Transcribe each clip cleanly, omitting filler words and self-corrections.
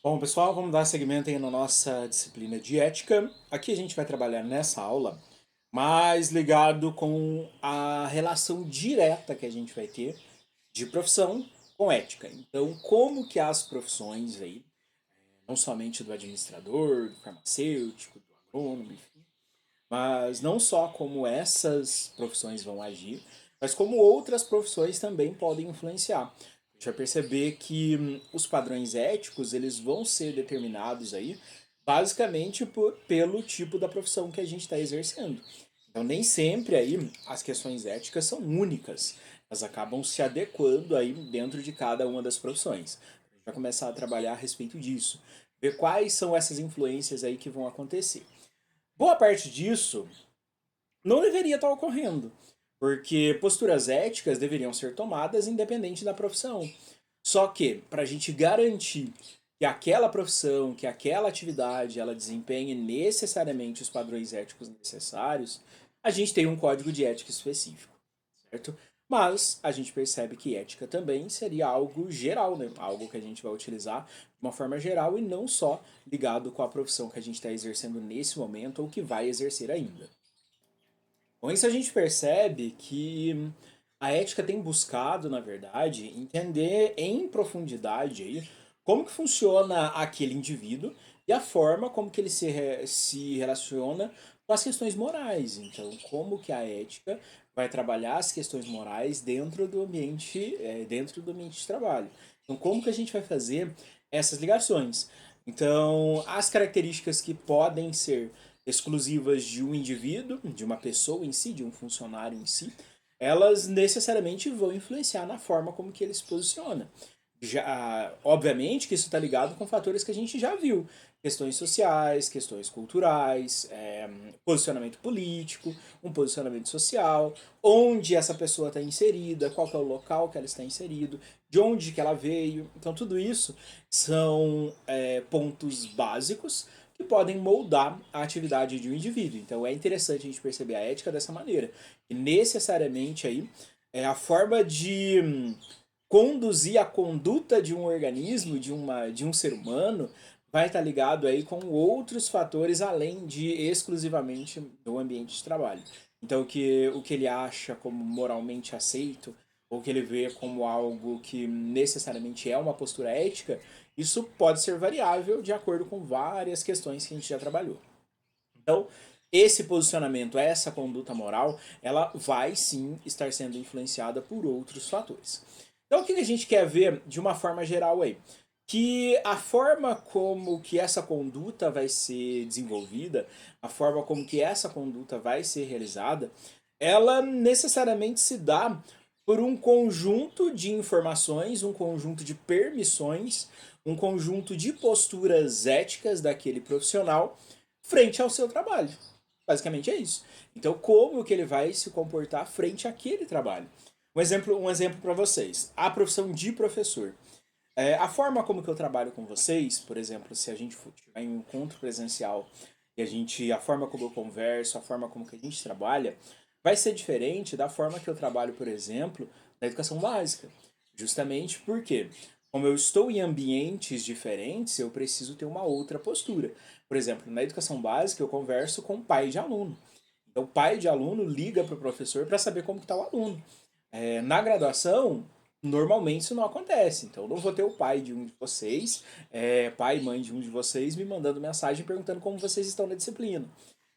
Bom, pessoal, vamos dar seguimento aí na nossa disciplina de ética. Aqui a gente vai trabalhar nessa aula mais ligado com a relação direta que a gente vai ter de profissão com ética. Então, como que as profissões aí, não somente do administrador, do farmacêutico, do agrônomo, enfim, mas não só como essas profissões vão agir, mas como outras profissões também podem influenciar. A gente vai perceber que os padrões éticos eles vão ser determinados aí basicamente pelo tipo da profissão que a gente está exercendo. Então nem sempre aí as questões éticas são únicas, elas acabam se adequando aí dentro de cada uma das profissões. A gente vai começar a trabalhar a respeito disso, ver quais são essas influências aí que vão acontecer. Boa parte disso não deveria estar ocorrendo, porque posturas éticas deveriam ser tomadas independente da profissão. Só que, para a gente garantir que aquela profissão, que aquela atividade, ela desempenhe necessariamente os padrões éticos necessários, a gente tem um código de ética específico, certo? Mas a gente percebe que ética também seria algo geral, né? Algo que a gente vai utilizar de uma forma geral e não só ligado com a profissão que a gente está exercendo nesse momento ou que vai exercer ainda. Com isso a gente percebe que a ética tem buscado, na verdade, entender em profundidade aí como que funciona aquele indivíduo e a forma como que ele se relaciona com as questões morais. Então, como que a ética vai trabalhar as questões morais dentro do ambiente de trabalho. Então, como que a gente vai fazer essas ligações? Então, as características que podem ser exclusivas de um indivíduo, de uma pessoa em si, de um funcionário em si, elas necessariamente vão influenciar na forma como que ele se posiciona. Já, obviamente que isso está ligado com fatores que a gente já viu. Questões sociais, questões culturais, posicionamento político, um posicionamento social, onde essa pessoa está inserida, qual que é o local que ela está inserido, de onde que ela veio. Então tudo isso são pontos básicos que podem moldar a atividade de um indivíduo. Então é interessante a gente perceber a ética dessa maneira. E necessariamente aí é a forma de conduzir a conduta de um organismo, de um ser humano, vai estar ligado aí com outros fatores além de exclusivamente do ambiente de trabalho. Então o que ele acha como moralmente aceito, ou que ele vê como algo que necessariamente é uma postura ética, isso pode ser variável de acordo com várias questões que a gente já trabalhou. Então, esse posicionamento, essa conduta moral, ela vai sim estar sendo influenciada por outros fatores. Então, o que a gente quer ver de uma forma geral aí? Que a forma como que essa conduta vai ser desenvolvida, a forma como que essa conduta vai ser realizada, ela necessariamente se dá por um conjunto de informações, um conjunto de permissões, um conjunto de posturas éticas daquele profissional frente ao seu trabalho. Basicamente é isso. Então, como que ele vai se comportar frente àquele trabalho? Um exemplo para vocês. A profissão de professor. A forma como que eu trabalho com vocês, por exemplo, se a gente tiver em um encontro presencial e a forma como eu converso, a forma como que a gente trabalha, vai ser diferente da forma que eu trabalho, por exemplo, na educação básica. Justamente porque, como eu estou em ambientes diferentes, eu preciso ter uma outra postura. Por exemplo, na educação básica, eu converso com pai de aluno. Então, o pai de aluno liga para o professor para saber como está o aluno. Na graduação, normalmente isso não acontece. Então, eu não vou ter o pai de um de vocês, pai e mãe de um de vocês, me mandando mensagem perguntando como vocês estão na disciplina.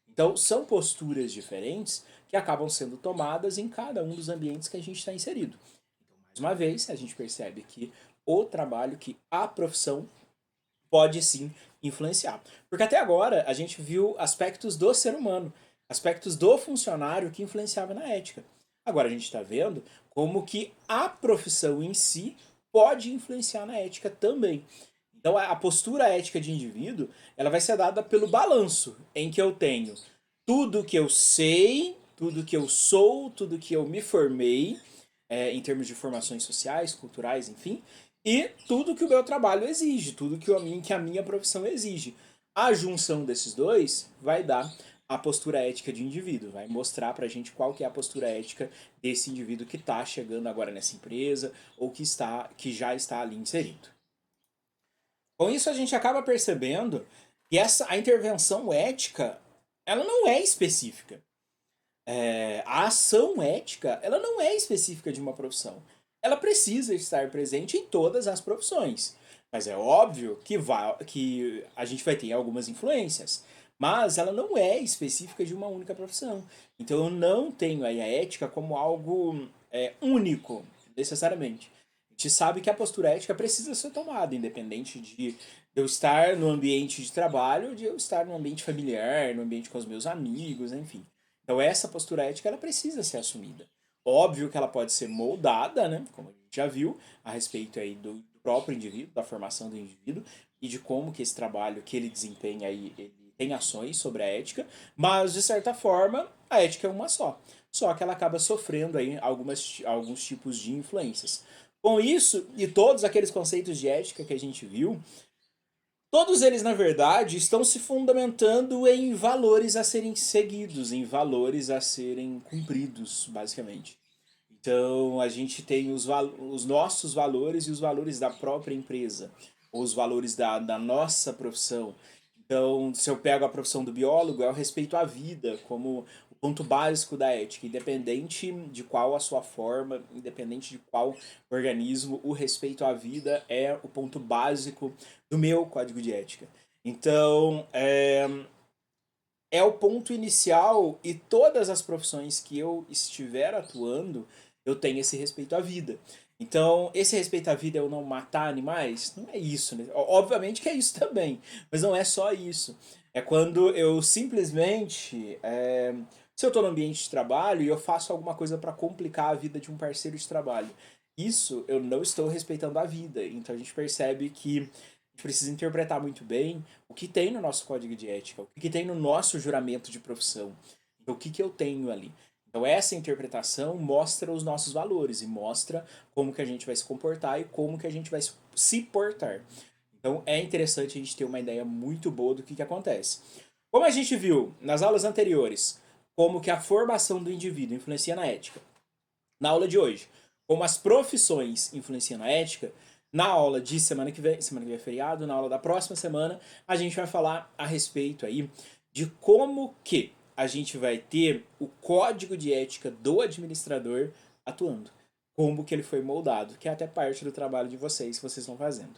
Então, são posturas diferentes que acabam sendo tomadas em cada um dos ambientes que a gente está inserido. Então, mais uma vez, a gente percebe que o trabalho, que a profissão pode sim influenciar. Porque até agora a gente viu aspectos do ser humano, aspectos do funcionário que influenciavam na ética. Agora a gente está vendo como que a profissão em si pode influenciar na ética também. Então a postura ética de indivíduo ela vai ser dada pelo balanço em que eu tenho tudo que eu sei, tudo que eu sou, tudo que eu me formei, em termos de formações sociais, culturais, enfim, e tudo que o meu trabalho exige, tudo que a minha profissão exige. A junção desses dois vai dar a postura ética de indivíduo, vai mostrar pra gente qual que é a postura ética desse indivíduo que está chegando agora nessa empresa ou que já está ali inserido. Com isso, a gente acaba percebendo que a intervenção ética, ela não é específica. A ação ética, ela não é específica de uma profissão. Ela precisa estar presente em todas as profissões. Mas é óbvio que a gente vai ter algumas influências. Mas ela não é específica de uma única profissão. Então eu não tenho aí a ética como algo único, necessariamente. A gente sabe que a postura ética precisa ser tomada, independente de eu estar no ambiente de trabalho, de eu estar no ambiente familiar, no ambiente com os meus amigos, enfim. Então essa postura ética ela precisa ser assumida. Óbvio que ela pode ser moldada, né, como a gente já viu, a respeito aí do próprio indivíduo, da formação do indivíduo e de como que esse trabalho que ele desempenha aí, ele tem ações sobre a ética, mas de certa forma a ética é uma só. Só que ela acaba sofrendo aí alguns tipos de influências. Com isso, e todos aqueles conceitos de ética que a gente viu, todos eles, na verdade, estão se fundamentando em valores a serem seguidos, em valores a serem cumpridos, basicamente. Então, a gente tem os nossos valores e os valores da própria empresa, ou os valores da nossa profissão. Então, se eu pego a profissão do biólogo, é o respeito à vida, como o ponto básico da ética, independente de qual a sua forma, independente de qual organismo, o respeito à vida é o ponto básico do meu código de ética. Então, é o ponto inicial e todas as profissões que eu estiver atuando, eu tenho esse respeito à vida. Então, esse respeito à vida é eu não matar animais? Não é isso, né? Obviamente que é isso também, mas não é só isso. É quando eu simplesmente. Se eu estou no ambiente de trabalho e eu faço alguma coisa para complicar a vida de um parceiro de trabalho, isso eu não estou respeitando a vida. Então a gente percebe que a gente precisa interpretar muito bem o que tem no nosso código de ética, o que tem no nosso juramento de profissão, então, o que eu tenho ali. Então essa interpretação mostra os nossos valores e mostra como que a gente vai se comportar e como que a gente vai se portar. Então é interessante a gente ter uma ideia muito boa do que acontece. Como a gente viu nas aulas anteriores, como que a formação do indivíduo influencia na ética. Na aula de hoje, como as profissões influenciam na ética, na aula de semana que vem é feriado, na aula da próxima semana, a gente vai falar a respeito aí de como que a gente vai ter o código de ética do administrador atuando. Como que ele foi moldado, que é até parte do trabalho de vocês que vocês estão fazendo.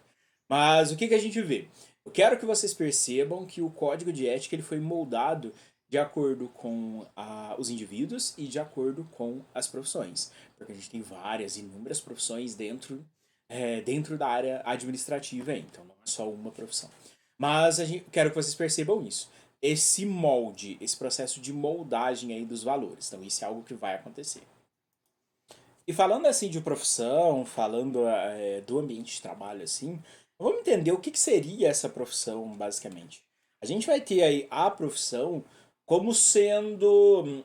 Mas o que a gente vê? Eu quero que vocês percebam que o código de ética ele foi moldado de acordo com os indivíduos e de acordo com as profissões. Porque a gente tem várias, inúmeras profissões dentro da área administrativa, então não é só uma profissão. Mas quero que vocês percebam isso. Esse molde, esse processo de moldagem aí dos valores. Então, isso é algo que vai acontecer. E falando assim de profissão, falando do ambiente de trabalho assim, vamos entender o que seria essa profissão, basicamente. A gente vai ter aí a profissão como sendo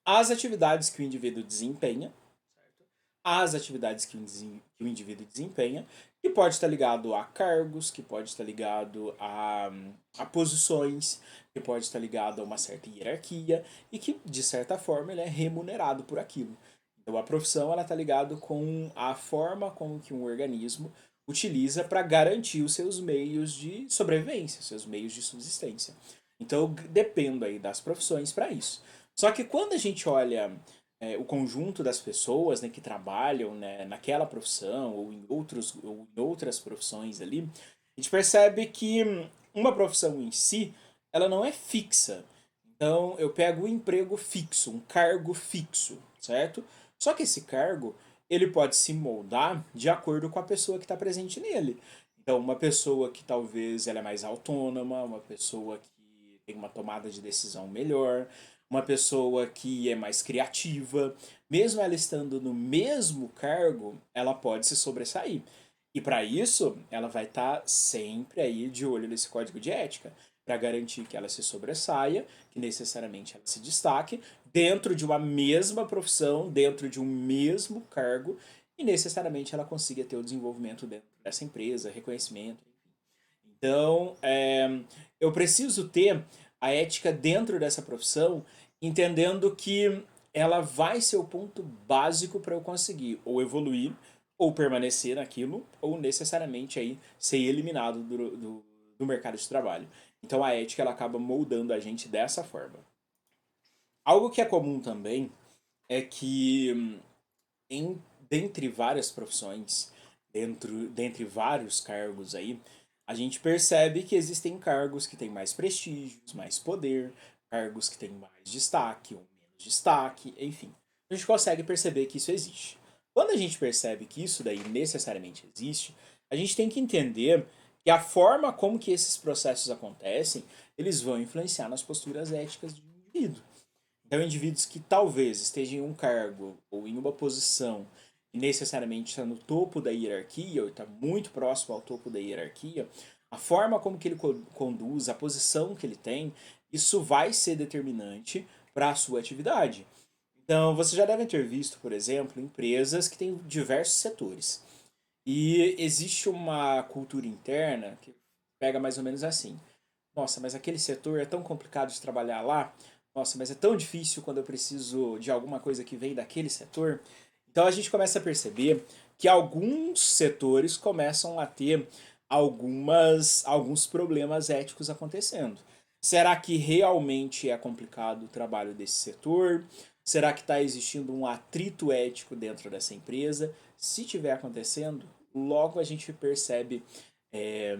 as atividades que o indivíduo desempenha, as atividades que o indivíduo desempenha, que pode estar ligado a cargos, que pode estar ligado a posições, que pode estar ligado a uma certa hierarquia e que, de certa forma, ele é remunerado por aquilo. Então, a profissão ela está ligada com a forma como que um organismo utiliza para garantir os seus meios de sobrevivência, seus meios de subsistência. Então, eu dependo aí das profissões para isso. Só que quando a gente olha o conjunto das pessoas, né, que trabalham, né, naquela profissão ou em outras profissões ali, a gente percebe que uma profissão em si, ela não é fixa. Então, eu pego um emprego fixo, um cargo fixo, certo? Só que esse cargo, ele pode se moldar de acordo com a pessoa que está presente nele. Então, uma pessoa que talvez ela é mais autônoma, uma pessoa que tem uma tomada de decisão melhor, uma pessoa que é mais criativa, mesmo ela estando no mesmo cargo, ela pode se sobressair. E para isso, ela vai estar sempre aí de olho nesse código de ética, para garantir que ela se sobressaia, que necessariamente ela se destaque dentro de uma mesma profissão, dentro de um mesmo cargo, e necessariamente ela consiga ter o desenvolvimento dentro dessa empresa, reconhecimento. Então, eu preciso ter a ética dentro dessa profissão, entendendo que ela vai ser o ponto básico para eu conseguir ou evoluir ou permanecer naquilo, ou necessariamente aí ser eliminado do mercado de trabalho. Então a ética ela acaba moldando a gente dessa forma. Algo que é comum também é que dentre várias profissões, dentre vários cargos aí, a gente percebe que existem cargos que têm mais prestígio, mais poder, cargos que têm mais destaque ou menos destaque, enfim. A gente consegue perceber que isso existe. Quando a gente percebe que isso daí necessariamente existe, a gente tem que entender que a forma como que esses processos acontecem, eles vão influenciar nas posturas éticas do indivíduo. Então, indivíduos que talvez estejam em um cargo ou em uma posição e necessariamente está no topo da hierarquia ou está muito próximo ao topo da hierarquia, a forma como que ele conduz, a posição que ele tem, isso vai ser determinante para a sua atividade. Então, você já deve ter visto, por exemplo, empresas que têm diversos setores. E existe uma cultura interna que pega mais ou menos assim. Nossa, mas aquele setor é tão complicado de trabalhar lá. Nossa, mas é tão difícil quando eu preciso de alguma coisa que vem daquele setor. Então a gente começa a perceber que alguns setores começam a ter alguns problemas éticos acontecendo. Será que realmente é complicado o trabalho desse setor? Será que está existindo um atrito ético dentro dessa empresa? Se estiver acontecendo, logo a gente percebe é,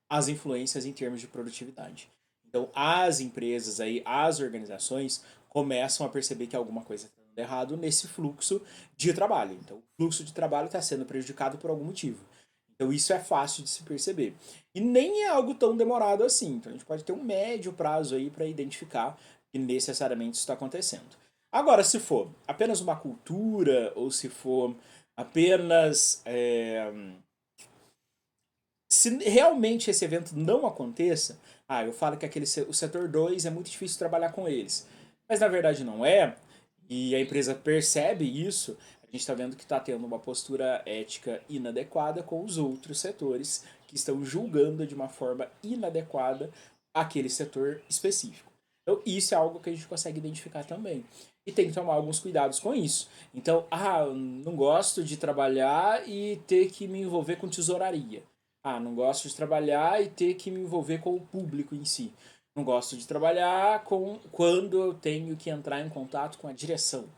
as influências em termos de produtividade. Então, as empresas aí, as organizações começam a perceber que alguma coisa está dando errado nesse fluxo de trabalho. Então, o fluxo de trabalho está sendo prejudicado por algum motivo. Então, isso é fácil de se perceber. E nem é algo tão demorado assim. Então, a gente pode ter um médio prazo aí para identificar que necessariamente isso está acontecendo. Agora, se for apenas uma cultura ou se for apenas se realmente esse evento não aconteça, eu falo que o setor 2 é muito difícil trabalhar com eles. Mas na verdade não é, e a empresa percebe isso, a gente está vendo que está tendo uma postura ética inadequada com os outros setores que estão julgando de uma forma inadequada aquele setor específico. Então, isso é algo que a gente consegue identificar também. E tem que tomar alguns cuidados com isso. Então, não gosto de trabalhar e ter que me envolver com tesouraria. Não gosto de trabalhar e ter que me envolver com o público em si. Não gosto de trabalhar quando eu tenho que entrar em contato com a direção.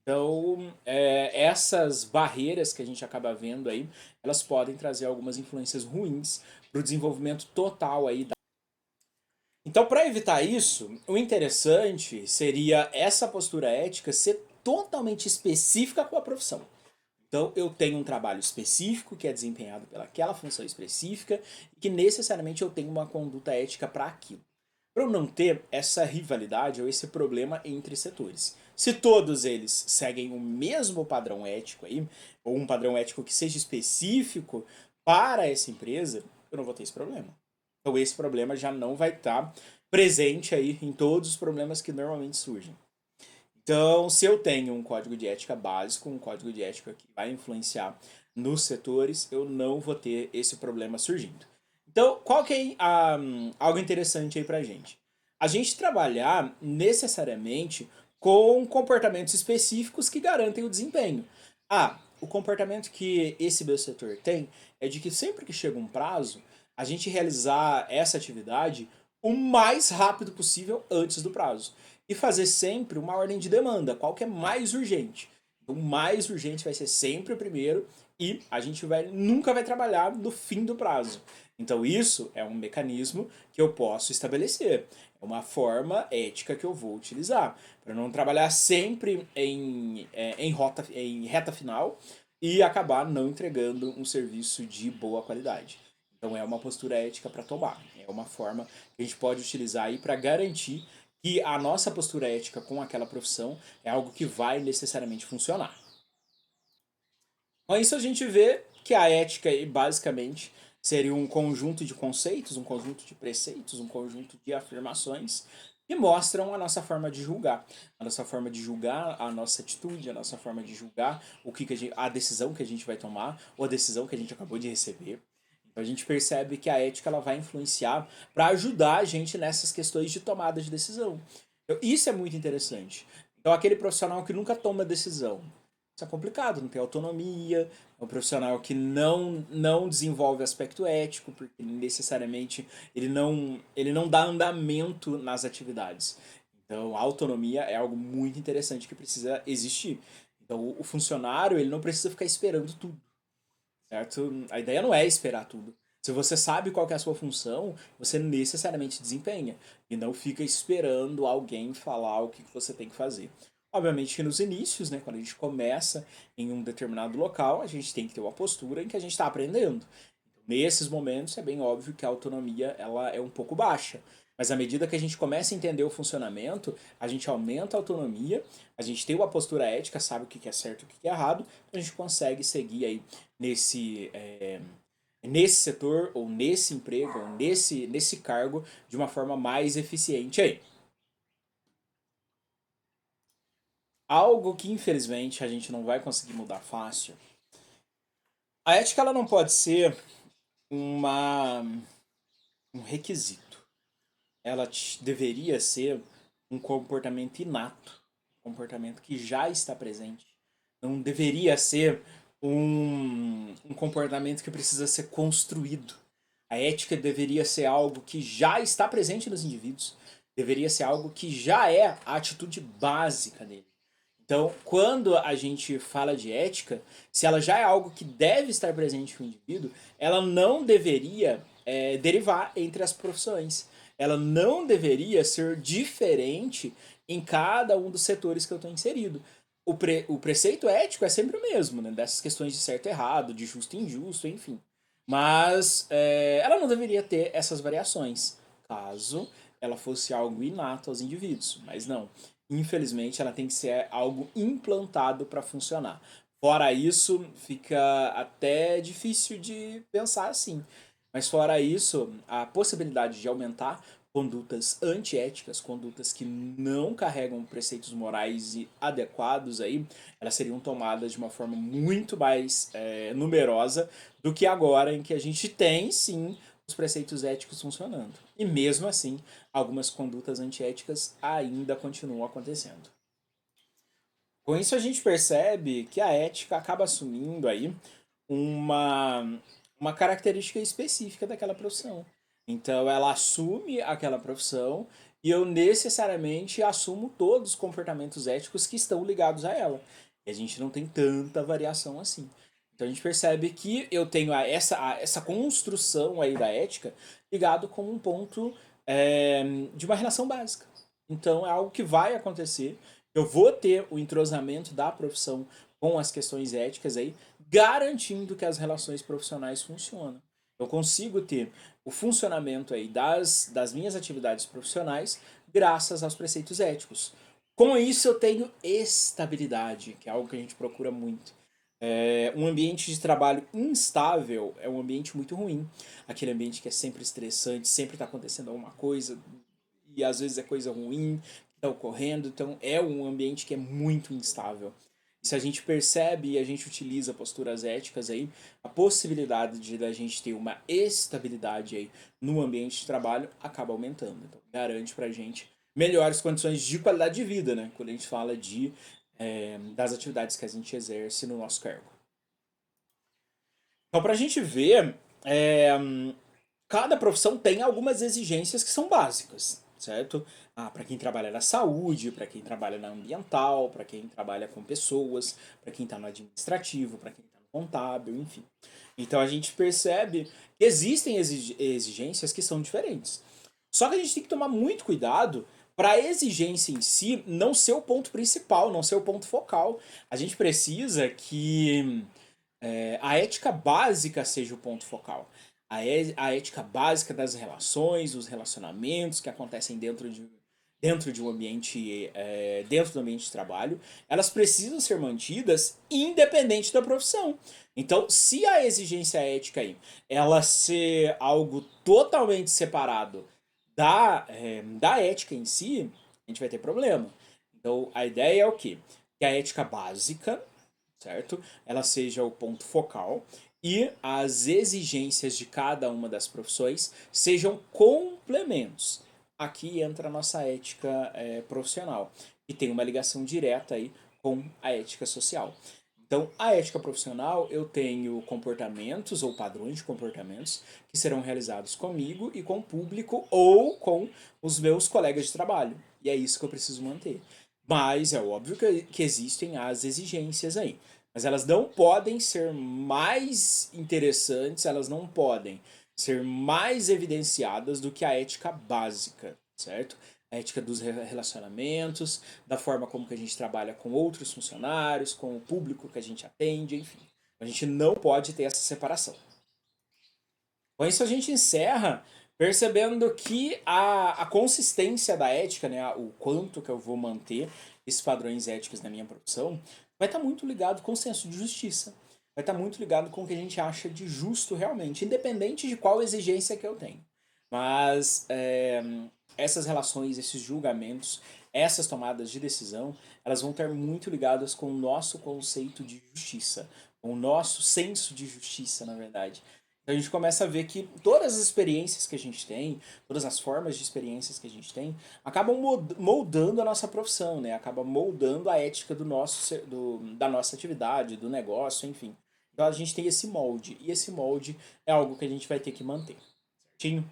Então, essas barreiras que a gente acaba vendo aí, elas podem trazer algumas influências ruins para o desenvolvimento total aí. Então, para evitar isso, o interessante seria essa postura ética ser totalmente específica com a profissão. Então, eu tenho um trabalho específico que é desempenhado pelaquela função específica e que necessariamente eu tenho uma conduta ética para aquilo. Para eu não ter essa rivalidade ou esse problema entre setores. Se todos eles seguem o mesmo padrão ético aí, ou um padrão ético que seja específico para essa empresa, eu não vou ter esse problema. Então esse problema já não vai estar presente aí em todos os problemas que normalmente surgem. Então, se eu tenho um código de ética básico, um código de ética que vai influenciar nos setores, eu não vou ter esse problema surgindo. Então, qual que é algo interessante aí pra gente? A gente trabalhar necessariamente com comportamentos específicos que garantem o desempenho. O comportamento que esse meu setor tem é de que sempre que chega um prazo, a gente realizar essa atividade o mais rápido possível antes do prazo e fazer sempre uma ordem de demanda, qual que é mais urgente. O mais urgente vai ser sempre o primeiro e a gente nunca vai trabalhar no fim do prazo. Então isso é um mecanismo que eu posso estabelecer. É uma forma ética que eu vou utilizar para não trabalhar sempre em reta final e acabar não entregando um serviço de boa qualidade. Então é uma postura ética para tomar. É uma forma que a gente pode utilizar aí para garantir que a nossa postura ética com aquela profissão é algo que vai necessariamente funcionar. Com isso a gente vê que a ética basicamente seria um conjunto de conceitos, um conjunto de preceitos, um conjunto de afirmações que mostram a nossa forma de julgar, a nossa forma de julgar a nossa atitude, a nossa forma de julgar a decisão que a gente vai tomar ou a decisão que a gente acabou de receber. Então a gente percebe que a ética ela vai influenciar para ajudar a gente nessas questões de tomada de decisão. Então, isso é muito interessante. Então aquele profissional que nunca toma decisão, Isso é complicado, não tem autonomia, é um profissional que não desenvolve aspecto ético, porque necessariamente ele não dá andamento nas atividades. Então, a autonomia é algo muito interessante que precisa existir. Então, o funcionário, ele não precisa ficar esperando tudo, certo? A ideia não é esperar tudo. Se você sabe qual que é a sua função, você necessariamente desempenha e não fica esperando alguém falar o que você tem que fazer. Obviamente que nos inícios, né, quando a gente começa em um determinado local, a gente tem que ter uma postura em que a gente está aprendendo. Nesses momentos é bem óbvio que a autonomia ela é um pouco baixa. Mas à medida que a gente começa a entender o funcionamento, a gente aumenta a autonomia, a gente tem uma postura ética, sabe o que é certo e o que é errado, a gente consegue seguir aí nesse, nesse setor, ou nesse emprego, ou nesse cargo, de uma forma mais eficiente aí. Algo que infelizmente a gente não vai conseguir mudar fácil. A ética ela não pode ser uma, um requisito. Ela deveria ser um comportamento inato, um comportamento que já está presente. Não deveria ser um comportamento que precisa ser construído. A ética deveria ser algo que já está presente nos indivíduos, deveria ser algo que já é a atitude básica dele. Então, quando a gente fala de ética, se ela já é algo que deve estar presente no indivíduo, ela não deveria derivar entre as profissões. Ela não deveria ser diferente em cada um dos setores que eu estou inserido. O preceito ético é sempre o mesmo, né? Dessas questões de certo e errado, de justo e injusto, enfim. Mas ela não deveria ter essas variações, caso ela fosse algo inato aos indivíduos. Mas não. Infelizmente, ela tem que ser algo implantado para funcionar. Fora isso, fica até difícil de pensar assim. Mas fora isso, a possibilidade de aumentar condutas antiéticas, condutas que não carregam preceitos morais e adequados aí, elas seriam tomadas de uma forma muito mais numerosa do que agora, em que a gente tem sim os preceitos éticos funcionando. E mesmo assim, algumas condutas antiéticas ainda continuam acontecendo. Com isso a gente percebe que a ética acaba assumindo aí uma, uma característica específica daquela profissão. Então ela assume aquela profissão e eu necessariamente assumo todos os comportamentos éticos que estão ligados a ela. E a gente não tem tanta variação assim. Então a gente percebe que eu tenho essa construção aí da ética ligado com um ponto de uma relação básica. Então é algo que vai acontecer. Eu vou ter o entrosamento da profissão com as questões éticas aí, garantindo que as relações profissionais funcionam. Eu consigo ter o funcionamento aí das minhas atividades profissionais graças aos preceitos éticos. Com isso eu tenho estabilidade, que é algo que a gente procura muito. Um ambiente de trabalho instável é um ambiente muito ruim. Aquele ambiente que é sempre estressante, sempre está acontecendo alguma coisa, e às vezes é coisa ruim que está ocorrendo, então é um ambiente que é muito instável. E se a gente percebe e a gente utiliza posturas éticas aí, a possibilidade de da gente ter uma estabilidade aí no ambiente de trabalho acaba aumentando. Então, garante pra gente melhores condições de qualidade de vida, né? Quando a gente fala das atividades que a gente exerce no nosso cargo. Então, pra gente ver, cada profissão tem algumas exigências que são básicas, certo? Para quem trabalha na saúde, para quem trabalha na ambiental, para quem trabalha com pessoas, para quem está no administrativo, para quem está no contábil, enfim. Então a gente percebe que existem exigências que são diferentes. Só que a gente tem que tomar muito cuidado para a exigência em si não ser o ponto principal, não ser o ponto focal. A gente precisa que a ética básica seja o ponto focal. A ética básica das relações, os relacionamentos que acontecem dentro de um ambiente, dentro do ambiente de trabalho, elas precisam ser mantidas independente da profissão. Então, se a exigência ética aí, ela ser algo totalmente separado da ética em si, a gente vai ter problema. Então, a ideia é o quê? Que a ética básica, certo? Ela seja o ponto focal e as exigências de cada uma das profissões sejam complementos. Aqui entra a nossa ética profissional, que tem uma ligação direta aí com a ética social. Então, a ética profissional, eu tenho comportamentos ou padrões de comportamentos que serão realizados comigo e com o público ou com os meus colegas de trabalho. E é isso que eu preciso manter. Mas é óbvio que existem as exigências aí. Mas elas não podem ser mais interessantes, elas não podem ser mais evidenciadas do que a ética básica, certo? A ética dos relacionamentos, da forma como que a gente trabalha com outros funcionários, com o público que a gente atende, enfim. A gente não pode ter essa separação. Com isso a gente encerra percebendo que a consistência da ética, né, o quanto que eu vou manter esses padrões éticos na minha profissão, vai estar muito ligado com o senso de justiça. Vai estar muito ligado com o que a gente acha de justo realmente, independente de qual exigência que eu tenho. Mas essas relações, esses julgamentos, essas tomadas de decisão, elas vão estar muito ligadas com o nosso conceito de justiça, com o nosso senso de justiça, na verdade. Então a gente começa a ver que todas as experiências que a gente tem, todas as formas de experiências que a gente tem, acabam moldando a nossa profissão, né? Acaba moldando a ética da nossa atividade, do negócio, enfim. Então a gente tem esse molde, e esse molde é algo que a gente vai ter que manter. Certinho?